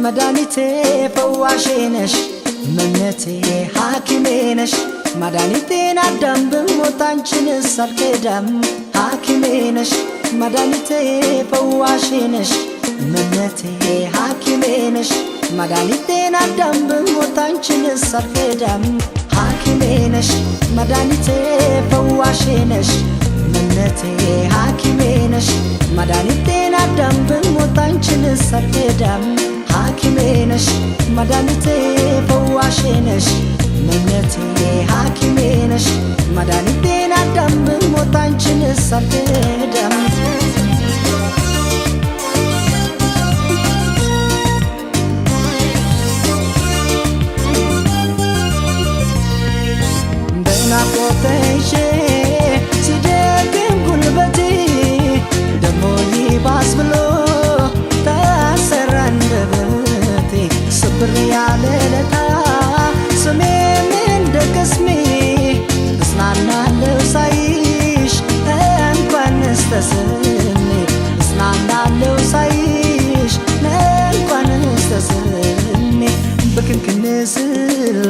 መድኃኒቴ ፈዋሼ ነሽ እመነቴ ሐኪሜ ነሽ መድኃኒቴን አዳም ብሞት አንቺንስ አልክዳም ሐኪሜ ነሽ መድኃኒቴ ፈዋሼ ነሽ እመነቴ ሐኪሜ ነሽ መድኃኒቴን አዳም ብሞት አንቺንስ አልክዳም ሐኪሜ ነሽ መድኃኒቴ ፈዋሼ ነሽ እመነቴ ሐኪሜ ነሽ መድኃኒቴን አዳም ብሞት አንቺንስ አልክዳም ሐኪሜ ነሽ መድኃኒቴ ፈዋሼ ነሽ እመነቴ ሐኪሜ ነሽ መድኃኒቴን አዳም ብሞት አንቺንስ አልክዳም በናፍቆት ተይዤ ሲደክም ጉልበቴ ደሞ ይባስ ብሎ ስብር ያለ ለታ ስሜም እንደ ቅስሜ እጽናናለሁ ሳይሽ እንኳንስ ተስሜ እጽናናለሁ ሳይሽ እንኳንስ ተስሜ ብክንክን ስል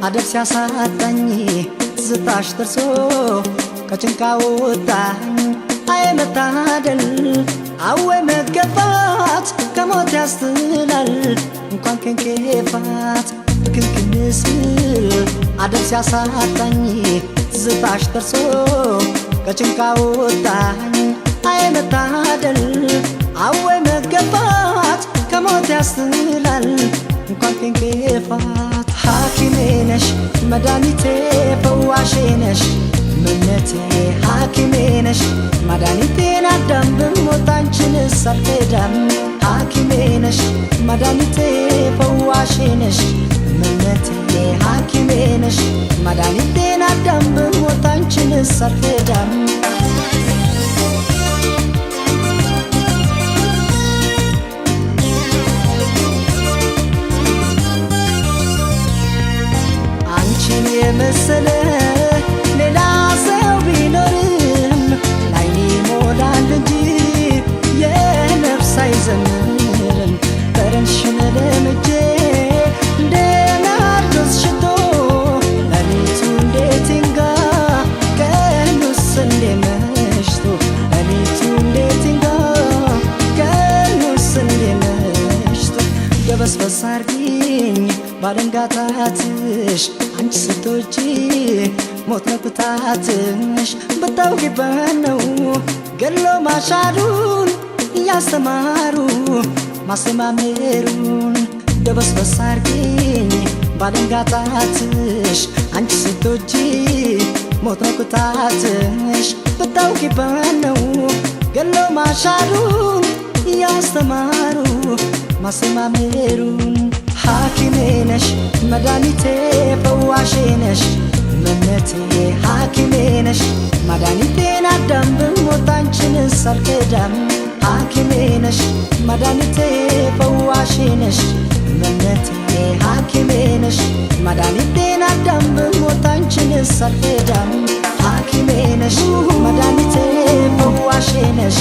አደብ ሲያሳጣኝ ትዝታሽ ደርሶ ከጭንቃ ወጣኝ አይ መታደል አወ መገፋት ከሞት ያስጥላል እንኳን ከንኬፋት ብክንክን ስል አደብ ሲያሳጣኝ ትዝታሽ ደርሶ ከጭንቃ ወጣኝ አይ መታደል አወ መገፋት ከሞት ያስጥላል እንኳን ከንኬፋት ሐኪሜ ነሽ መድኃኒቴ ፈዋሼ ነሽ እመነቴ ሐኪሜ ነሽ መድኃኒቴን አዳም ብሞት አንቺንስ አልክዳም ሐኪሜ ነሽ መድኃኒቴ ፈዋሼ ነሽ እመነቴ ሐኪሜ ነሽ መድኃኒቴን አዳም ብሞት አንቺንስ አልክዳም አንቺን የመሰለ ሌላ ሰው ቢኖርም ላይኔ ሞላል እንጂ የነፍስ አይዘምርም ጠረንሽን ለምጄ እንደ ናርዶስ ሽቶ ሌሊቱ እንዴት ይንጋ ቀኑስ እንዴ መሽቶ ሌሊቱ እንዴት ይንጋ ቀኑስ እንዴ መሽቶ ገበስበስ አርጊኝ ባለንጋታትሽ አንቺ ስትወጪ ሞት ነው ቅጣትሽ ብታውቂበት ነው ገሎ ማሻሩን እያስተማሩ ማስተማመሩን ደበስበስ አርጊኝ ባለንጋታትሽ አንቺ ስትወጪ ሞት ነው ቅጣትሽ ብታውቂበት ነው ገሎ ማሻሩን እያስተማሩ ማስተማመሩን ሐኪሜ ነሽ መድኃኒቴ ፈዋሼ ነሽ እመነቴ ሐኪሜ ነሽ መድኃኒቴን አዳም ብሞት አንቺንስ አልክዳም ሐኪሜ ነሽ መድኃኒቴ ፈዋሼ ነሽ እመነቴ ሐኪሜ ነሽ መድኃኒቴን አዳም ብሞት አንቺንስ አልክዳም ሐኪሜ ነሽ መድኃኒቴ ፈዋሼ ነሽ